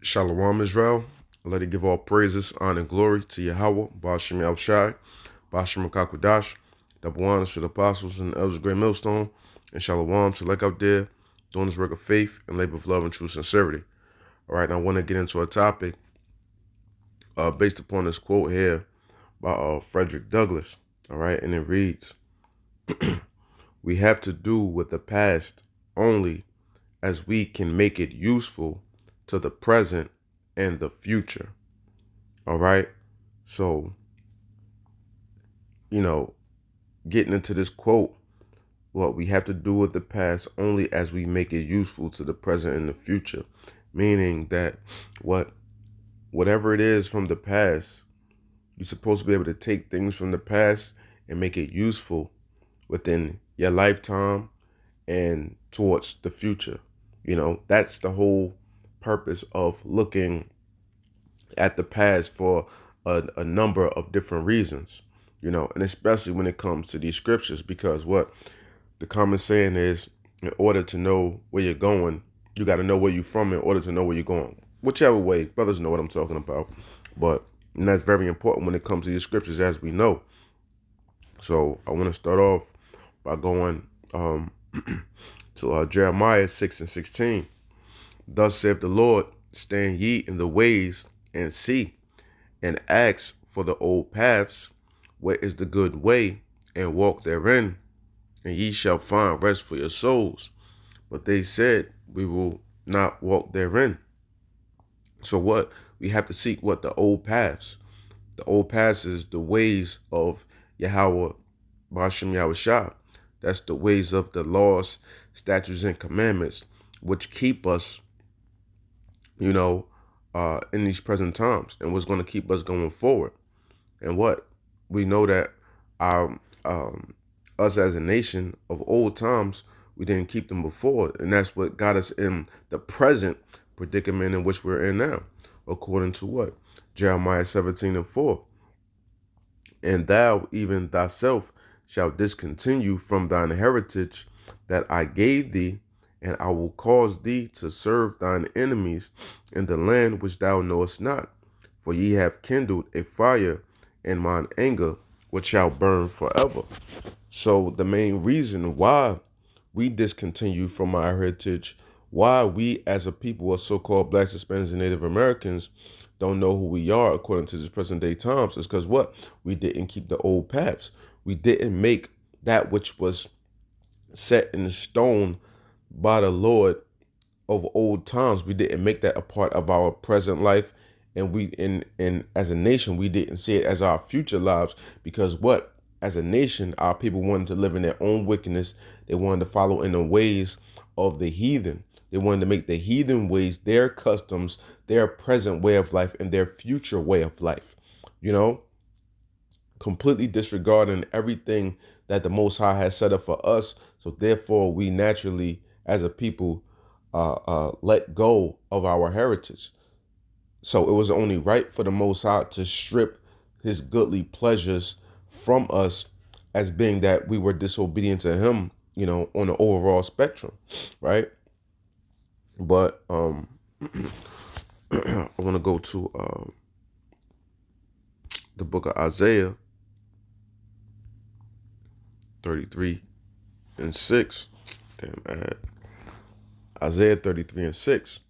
Shalom Israel. Let it give all praises, honor, and glory to Yahweh, Ba'ashem Yahushai, Ba'ashem Kakudash, double honors to the apostles and the elders of Great Millstone, and Shalom to like out there doing this work of faith and labor of love and true sincerity. All right, now I want to get into a topic based upon this quote here by Frederick Douglass. All right, and it reads, "We have to do with the past only as we can make it useful to the present and the future." All right. So, getting into this quote, what we have to do with the past only as we make it useful to the present and the future. Meaning that whatever it is from the past, you're supposed to be able to take things from the past and make it useful within your lifetime and towards the future. That's the whole purpose of looking at the past for a number of different reasons, and especially when it comes to these scriptures, because what the common saying is, in order to know where you're going, you got to know where you're from in order to know where you're going. Whichever way, brothers know what I'm talking about. And that's very important when it comes to these scriptures, as we know. So I want to start off by going to Jeremiah 6:16. "Thus saith the Lord, stand ye in the ways and see, and ask for the old paths, where is the good way, and walk therein, and ye shall find rest for your souls. But they said, we will not walk therein." So what? We have to seek what? The old paths. The old paths is the ways of Yahweh, Ba'ashem Yahushua. That's the ways of the laws, statutes, and commandments, which keep us, in these present times, and what's going to keep us going forward. And what? We know that our us as a nation of old times, we didn't keep them before, and that's what got us in the present predicament in which we're in now, according to what? Jeremiah 17:4. "And thou, even thyself, shalt discontinue from thine heritage that I gave thee, and I will cause thee to serve thine enemies in the land which thou knowest not. For ye have kindled a fire in mine anger, which shall burn forever." So the main reason why we discontinue from our heritage, why we as a people of so-called blacks, Hispanics, and Native Americans don't know who we are according to this present day times, is because what? We didn't keep the old paths. We didn't make that which was set in stone by the Lord of old times. We didn't make that a part of our present life, and we in as a nation, we didn't see it as our future lives, because what? As a nation, our people wanted to live in their own wickedness. They wanted to follow in the ways of the heathen. They wanted to make the heathen ways their customs, their present way of life, and their future way of life. Completely disregarding everything that the Most High has set up for us. So therefore, we naturally, as a people, let go of our heritage. So it was only right for the Most High to strip his goodly pleasures from us, as being that we were disobedient to him, on the overall spectrum, right? But I want to go to the book of Isaiah 33:6. Isaiah 33:6.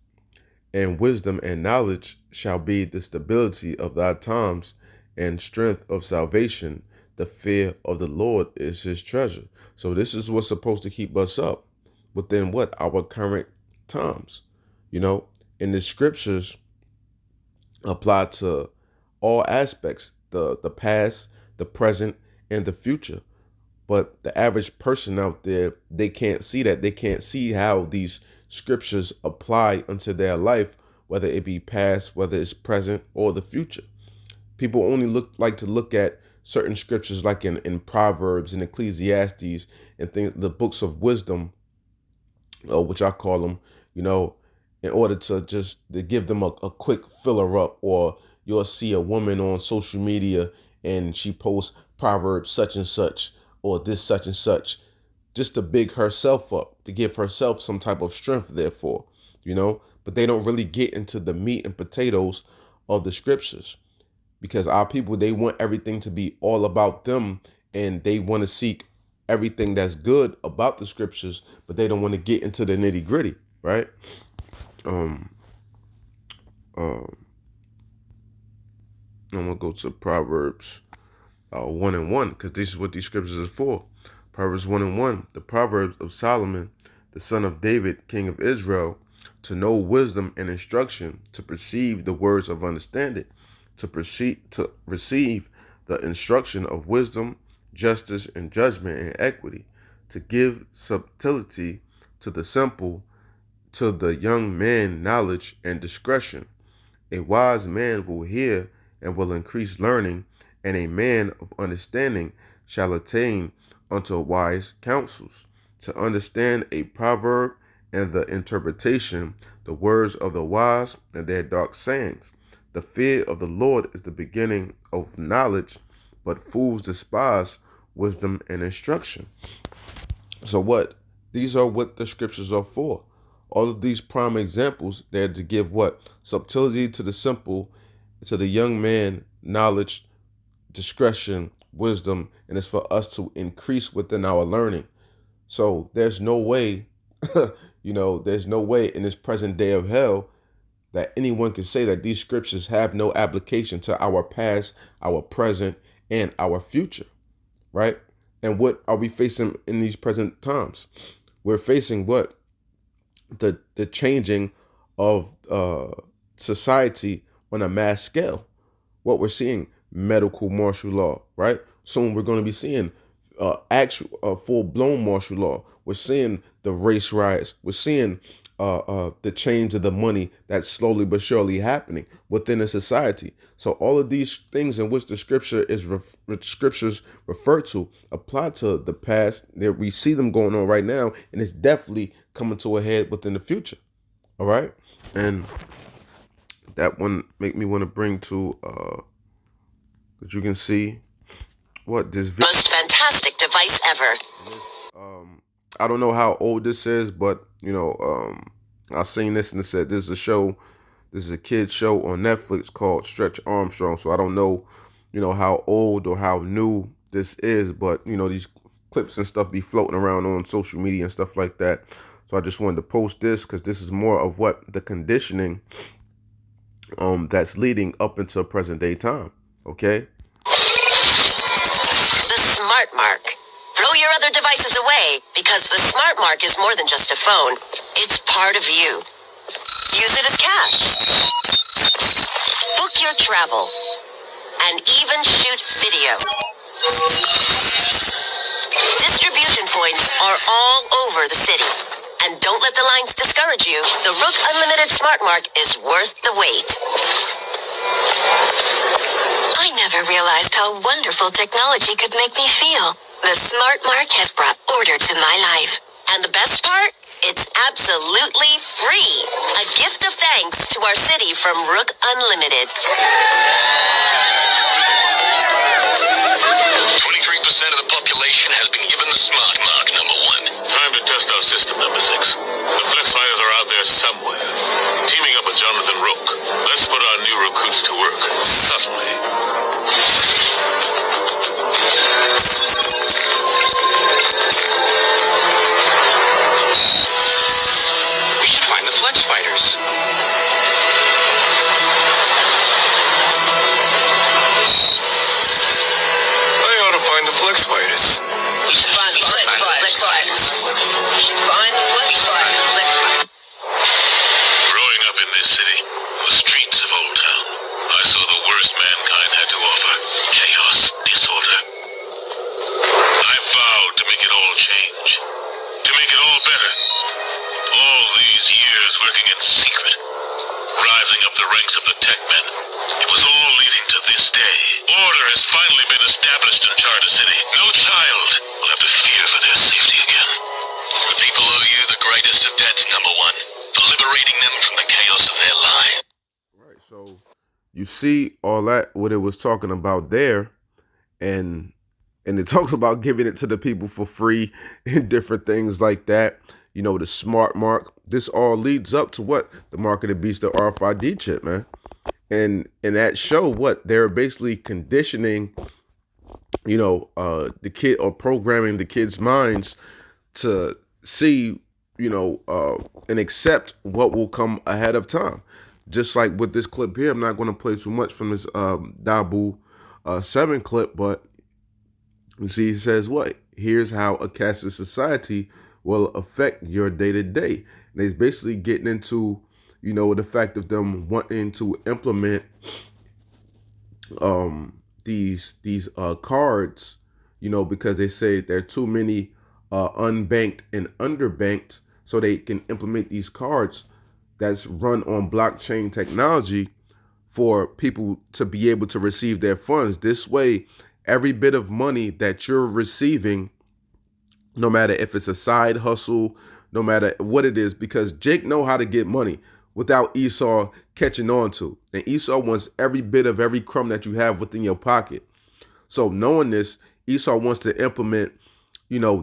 "And wisdom and knowledge shall be the stability of thy times, and strength of salvation. The fear of the Lord is his treasure." So this is what's supposed to keep us up within what? Our current times. And the scriptures apply to all aspects, the past, the present, and the future. But the average person out there, they can't see that. They can't see how these scriptures apply unto their life, whether it be past, whether it's present, or the future. People only like to look at certain scriptures, like in Proverbs and Ecclesiastes and things, the books of wisdom, which I call them, in order to give them a quick filler up. Or you'll see a woman on social media and she posts Proverbs such and such, or this such and such, just to big herself up, to give herself some type of strength, therefore, but they don't really get into the meat and potatoes of the scriptures, because our people, they want everything to be all about them, and they want to seek everything that's good about the scriptures, but they don't want to get into the nitty gritty, right? Um, um, I'm gonna go to Proverbs 1:1, because this is what these scriptures is for. Proverbs 1:1, the Proverbs of Solomon, the son of David, king of Israel, to know wisdom and instruction, to perceive the words of understanding, to receive the instruction of wisdom, justice, and judgment and equity, to give subtlety to the simple, to the young man knowledge and discretion. A wise man will hear and will increase learning, and a man of understanding shall attain unto wise counsels. To understand a proverb and the interpretation, the words of the wise and their dark sayings. The fear of the Lord is the beginning of knowledge, but fools despise wisdom and instruction. So what? These are what the scriptures are for. All of these prime examples, they're to give what? Subtlety to the simple, to the young man, knowledge, discretion, wisdom, and it's for us to increase within our learning. So there's no way, there's no way in this present day of hell that anyone can say that these scriptures have no application to our past, our present, and our future, right? And what are we facing in these present times? We're facing what? The changing of society on a mass scale. What we're seeing, medical martial law, right? Soon we're going to be seeing actual full-blown martial law. We're seeing the race riots. We're seeing the change of the money that's slowly but surely happening within a society. So all of these things in which the scriptures refer to apply to the past. We see them going on right now, and it's definitely coming to a head within the future. All right, and that one make me want to bring to that you can see what this most fantastic device ever. I don't know how old this is, but I seen this and it said this is a show. This is a kid's show on Netflix called Stretch Armstrong. So I don't know, how old or how new this is, but these clips and stuff be floating around on social media and stuff like that. So I just wanted to post this because this is more of what the conditioning that's leading up into present day time. Okay. The Smart Mark. Throw your other devices away, because the Smart Mark is more than just a phone. It's part of you. Use it as cash. Book your travel. And even shoot video. Distribution points are all over the city. And don't let the lines discourage you. The Rook Unlimited Smart Mark is worth the wait. I never realized how wonderful technology could make me feel. The Smart Mark has brought order to my life. And the best part? It's absolutely free. A gift of thanks to our city from Rook Unlimited. 23% of the population has been given the Smart Mark, number 1. Time to test our system, number 6. The Flex Fighters are out there somewhere. Teaming up with Jonathan Rook. Let's put our new recruits to work. Subtly. We should find the Flex Fighters. I ought to find the Flex Fighters. We should find the Flex Fighters. We should find the Flex Fighters. Growing up in this city, the streets of Old Town, I saw the worst mankind had to offer. Chaos, disorder. I vowed to make it all change. To make it all better. All these years working in secret. Rising up the ranks of the tech men. It was all leading to this day. Order has finally been established in Charter City. No child will have to fear for their safety again. The people owe you the greatest of debts, number 1. For liberating them from the chaos of their lives. Right. So you see all that, what it was talking about there, and it talks about giving it to the people for free and different things like that. the smart mark. This all leads up to what? The mark of the beast, the RFID chip, man. And in that show, what they're basically conditioning, the kid, or programming the kids' minds to see, and accept what will come ahead of time. Just like with this clip here, I'm not going to play too much from this Dabu 7 clip, but you see, he says what? Here's how a cashless society will affect your day to day. And he's basically getting into, the fact of them wanting to implement these cards, because they say there are too many unbanked and underbanked, so they can implement these cards that's run on blockchain technology for people to be able to receive their funds. This way, every bit of money that you're receiving, no matter if it's a side hustle, no matter what it is, because Jake know how to get money without Esau catching on to. And Esau wants every bit of every crumb that you have within your pocket. So knowing this, Esau wants to implement,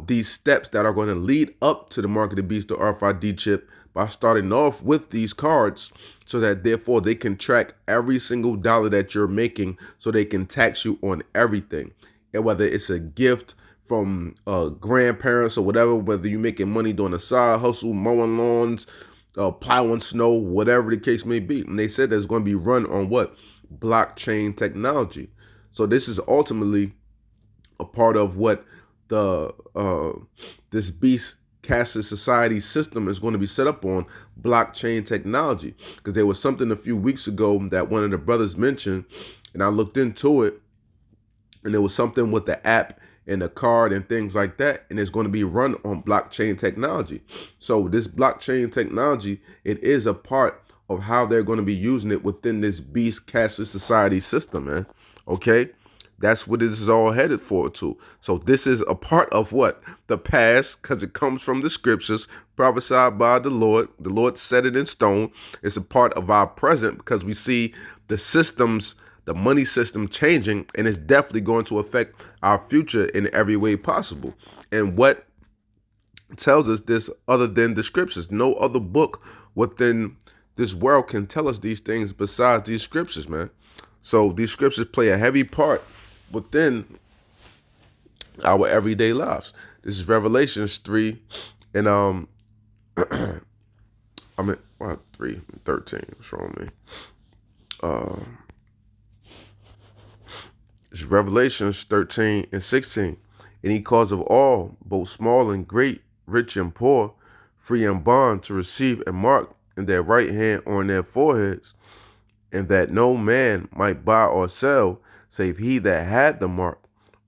these steps that are going to lead up to the mark of the beast, the RFID chip, by starting off with these cards, so that therefore they can track every single dollar that you're making, so they can tax you on everything. And whether it's a gift from grandparents or whatever, whether you're making money doing a side hustle, mowing lawns, plowing snow, whatever the case may be. And they said that's going to be run on what? Blockchain technology. So this is ultimately a part of what the this beast cashless society system is going to be set up on, blockchain technology. Because there was something a few weeks ago that one of the brothers mentioned, and I looked into it, and there was something with the app and the card and things like that, and it's going to be run on blockchain technology. So this blockchain technology, it is a part of how they're going to be using it within this beast cashless society system, man. Okay, that's what this is all headed forward to. So this is a part of what? The past, because it comes from the scriptures prophesied by the Lord. The Lord set it in stone. It's a part of our present, because we see the systems, the money system changing, and it's definitely going to affect our future in every way possible. And what tells us this other than the scriptures? No other book within this world can tell us these things besides these scriptures, man. So these scriptures play a heavy part within our everyday lives. This is Revelations 3 and I mean 3:13. What's wrong with me? It's Revelations 13 and 16. And he caused of all, both small and great, rich and poor, free and bond, to receive a mark in their right hand or in their foreheads, and that no man might buy or sell, save he that had the mark,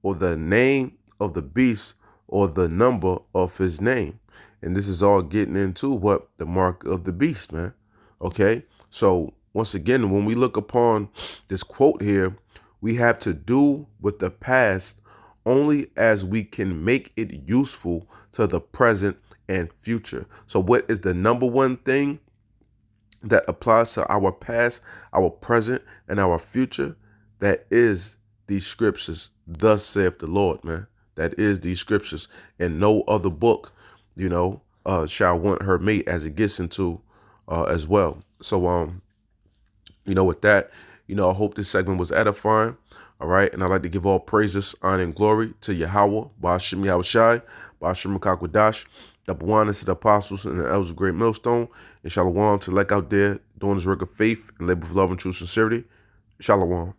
or the name of the beast, or the number of his name. And this is all getting into what? The mark of the beast, man. Okay? So, once again, when we look upon this quote here, we have to do with the past only as we can make it useful to the present and future. So what is the number one thing that applies to our past, our present, and our future? That is these scriptures. Thus saith the Lord, man. That is these scriptures. And no other book, shall want her mate, as it gets into as well. So, with that, I hope this segment was edifying. All right. And I'd like to give all praises, honor, and glory to Yahweh, Ba'ashim Yahushai, Ba'ashim Makakwadash, double honors to the apostles and the elders of Great Millstone, and shalom to like out there doing this work of faith and labor of love and true sincerity. Shalom.